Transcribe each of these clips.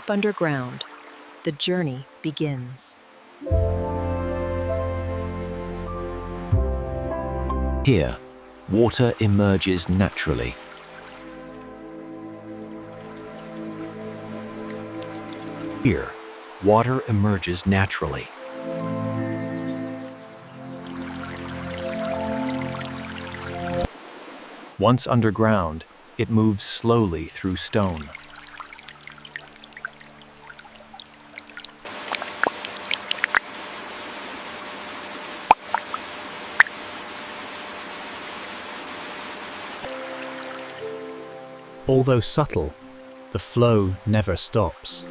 deep underground, the journey begins. Here, water emerges naturally. Here, water emerges naturally. Once underground, it moves slowly through stone. Although subtle, the flow never stops.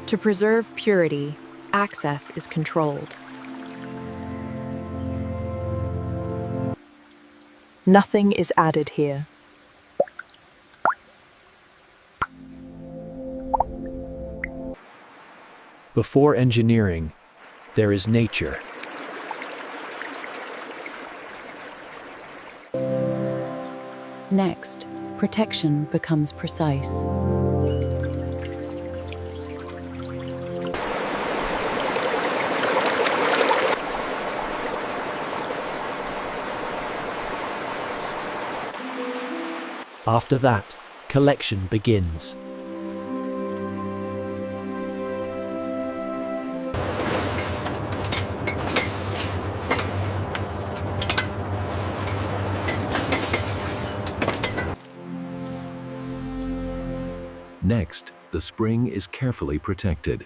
To preserve purity, access is controlled. Nothing is added here. Before engineering, there is nature. Next, protection becomes precise. After that, collection begins. Next, the spring is carefully protected.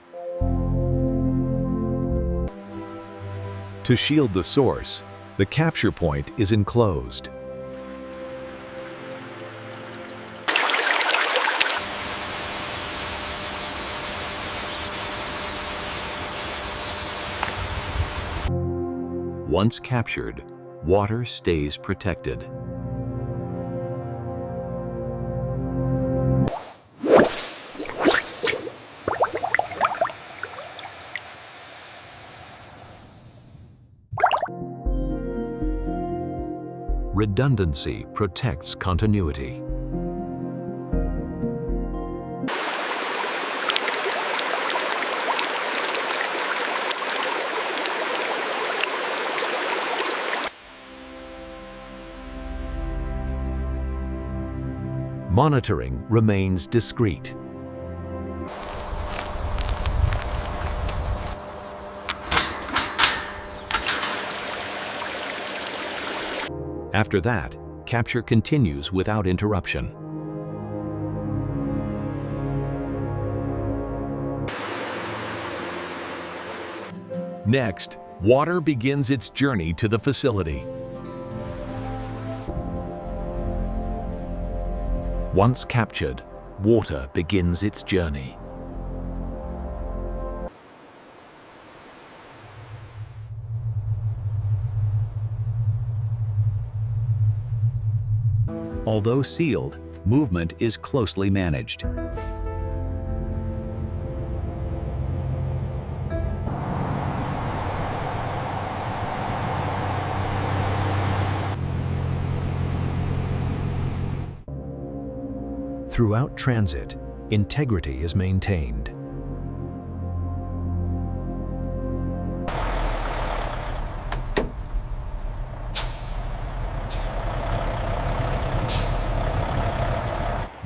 To shield the source, the capture point is enclosed. Once captured, water stays protected. Redundancy protects continuity. Monitoring remains discreet. After that, capture continues without interruption. Next, water begins its journey to the facility. Once captured, water begins its journey. Although sealed, movement is closely managed. Throughout transit, integrity is maintained.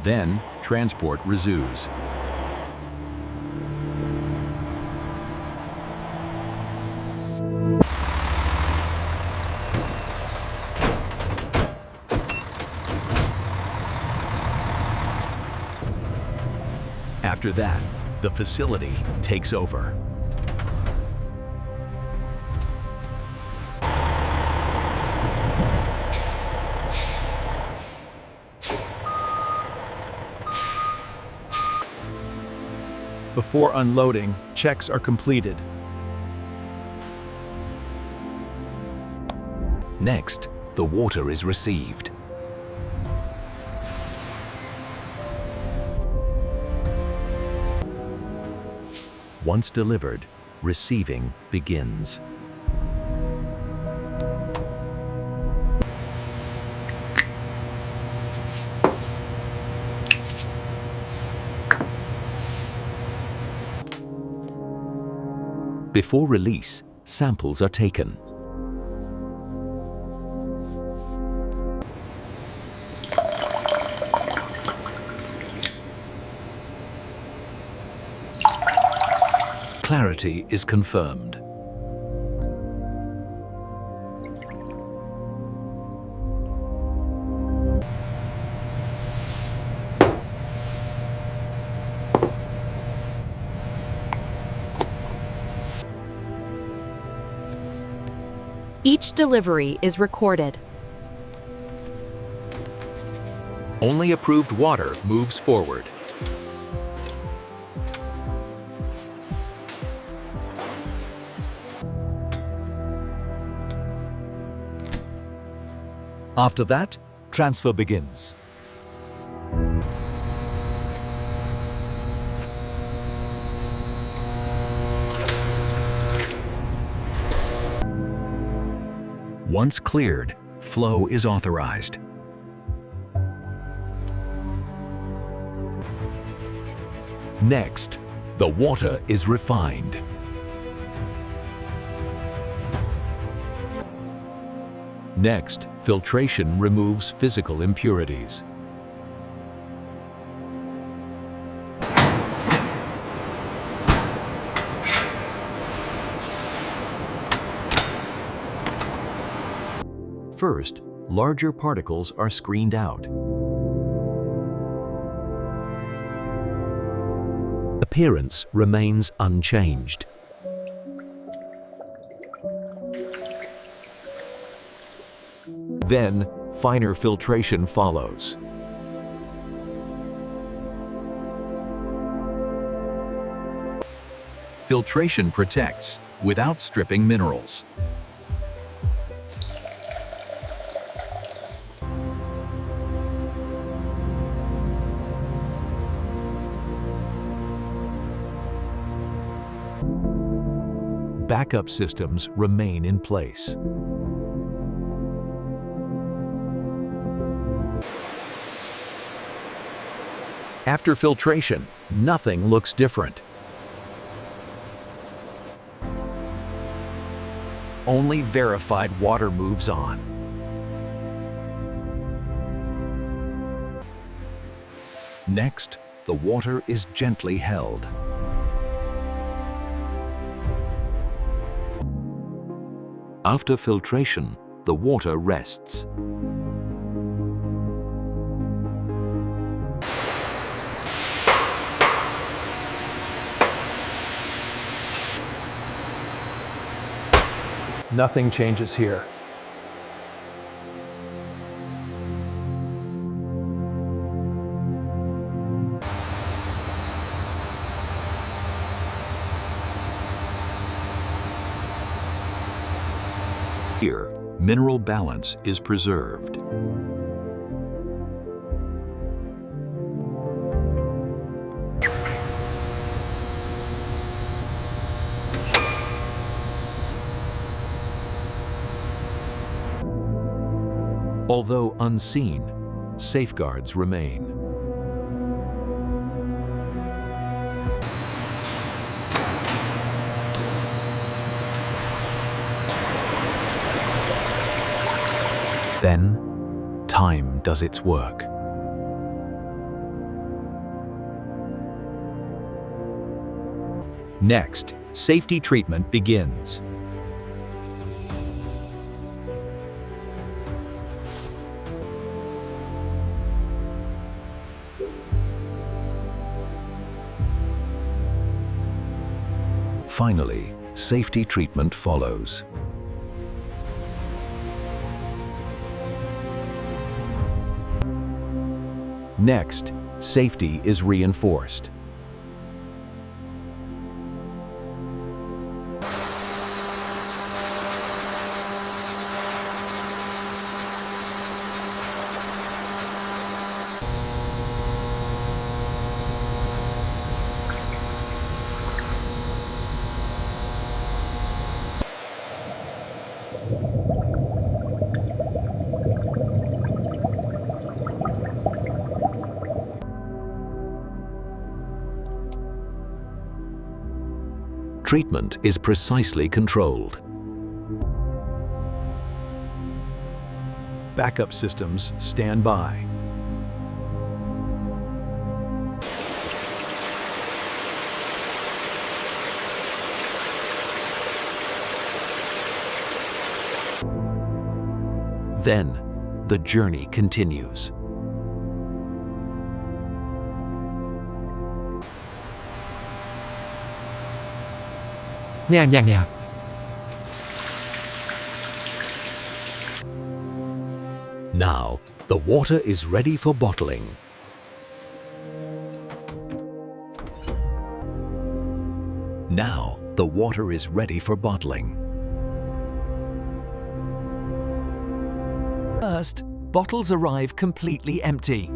Then, transport resumes. After that, the facility takes over. Before unloading, checks are completed. Next, the water is received. Once delivered, receiving begins. Before release, samples are taken. Clarity is confirmed. Each delivery is recorded. Only approved water moves forward. After that, transfer begins. Once cleared, flow is authorized. Next, the water is refined. Next, filtration removes physical impurities. First, larger particles are screened out. Appearance remains unchanged. Then, finer filtration follows. Filtration protects without stripping minerals. Backup systems remain in place. After filtration, nothing looks different. Only verified water moves on. Next, the water is gently held. After filtration, the water rests. Nothing changes here. Here, mineral balance is preserved. Although unseen, safeguards remain. Then, time does its work. Next, safety treatment begins. Finally, safety treatment follows. Next, safety is reinforced. treatment is precisely controlled. Backup systems stand by. Then, the journey continues. Now, the water is ready for bottling. Now, the water is ready for bottling. First, bottles arrive completely empty.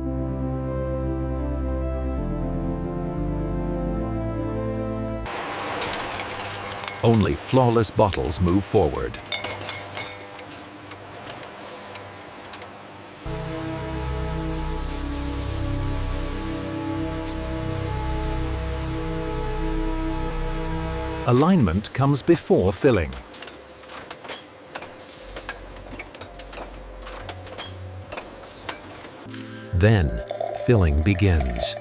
Only flawless bottles move forward. Alignment comes before filling. Then, filling begins.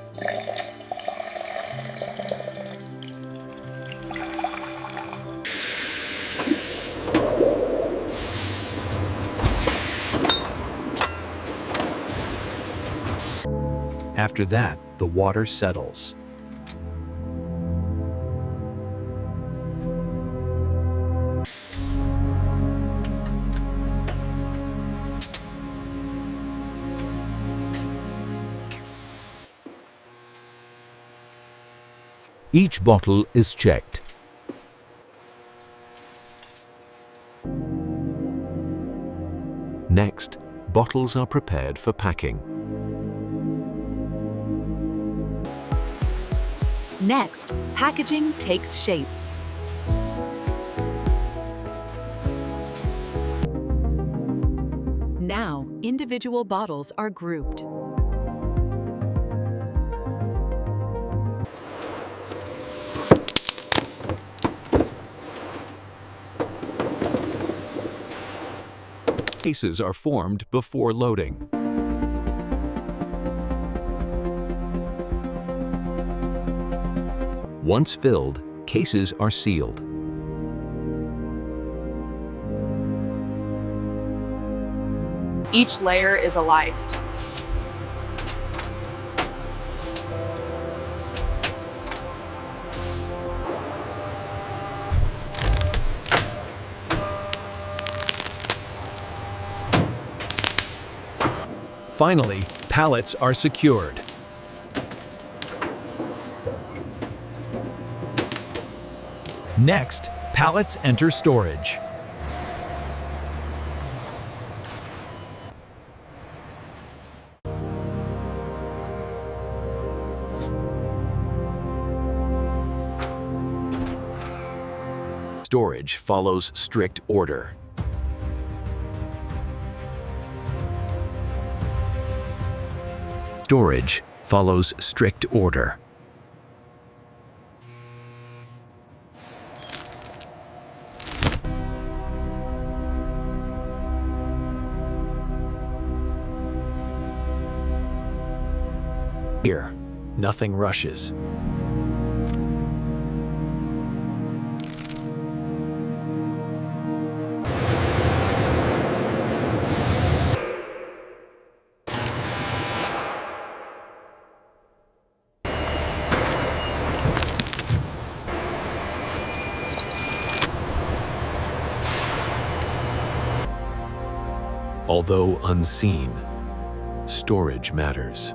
After that, the water settles. Each bottle is checked. Next, bottles are prepared for packing. Next, packaging takes shape. Now, individual bottles are grouped. Cases are formed before loading. Once filled, cases are sealed. Each layer is alive. Finally, pallets are secured. Next, pallets enter storage. Storage follows strict order. Storage follows strict order. Here, nothing rushes. Although unseen, storage matters.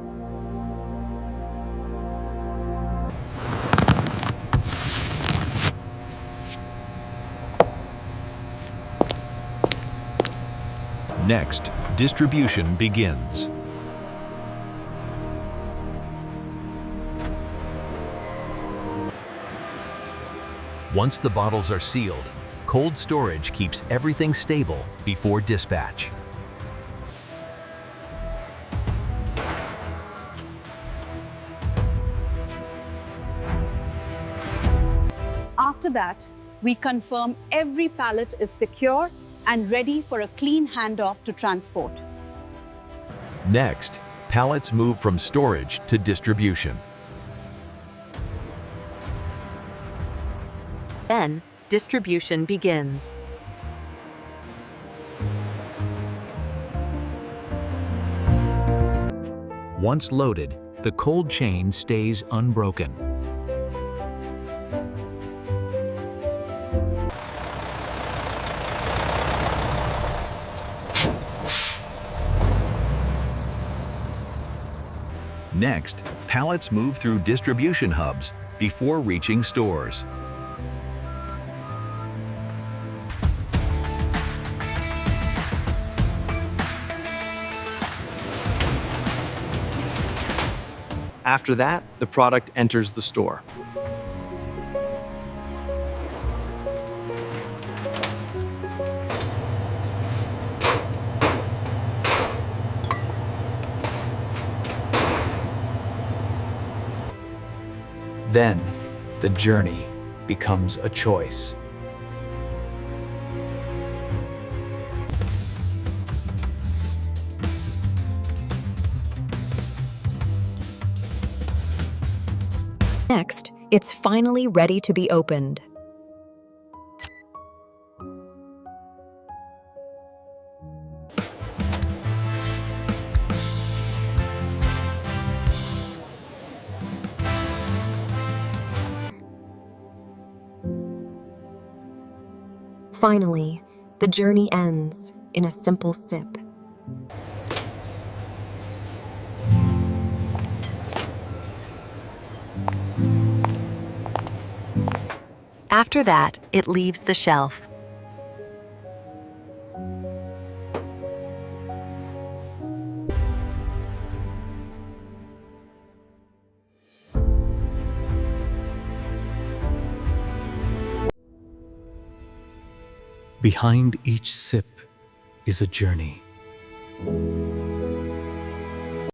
Next, distribution begins. Once the bottles are sealed, cold storage keeps everything stable before dispatch. After After that, we confirm every pallet is secure and ready for a clean handoff to transport. Next, pallets move from storage to distribution. Then, distribution begins. Once loaded, the cold chain stays unbroken. Next, pallets move through distribution hubs before reaching stores. After that, the product enters the store. Then, the journey becomes a choice. Next, it's finally ready to be opened. Finally, the journey ends in a simple sip. After that, it leaves the shelf. Behind each sip is a journey.